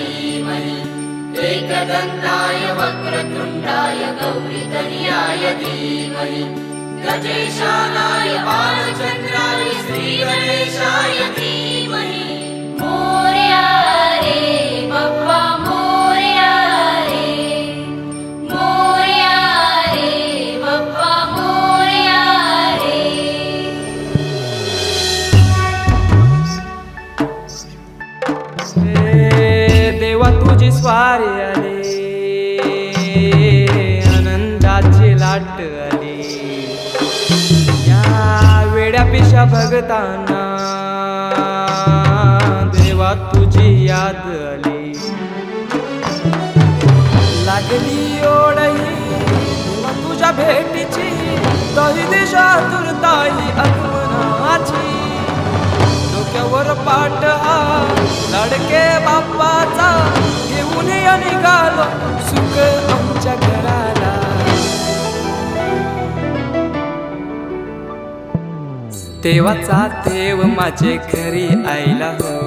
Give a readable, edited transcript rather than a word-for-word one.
धीमहि एकदन्ताय वक्रतुण्डाय गौरीतनयाय धीमहि गजेशानाय बालचन्द्राय श्रीगणेशाय धीमहि मोरया रे बाप्पा मोरया रे बाप्पा मोरया रे। देवा तुझी स्वारी आली, आनंदाची लाट आली, या वेड्या पिशा भगतांना देवा तुझी याद आली, लागली ओढही देवा तुझ्या भेटीची, तही दिशा तुरताई आगमनाची, डोक्यावर पाट हा लाडके बाप्पाचा, घेऊन या निघालो सुख आमच्या घराला। देवाचा देव माझे घरी आईला हो,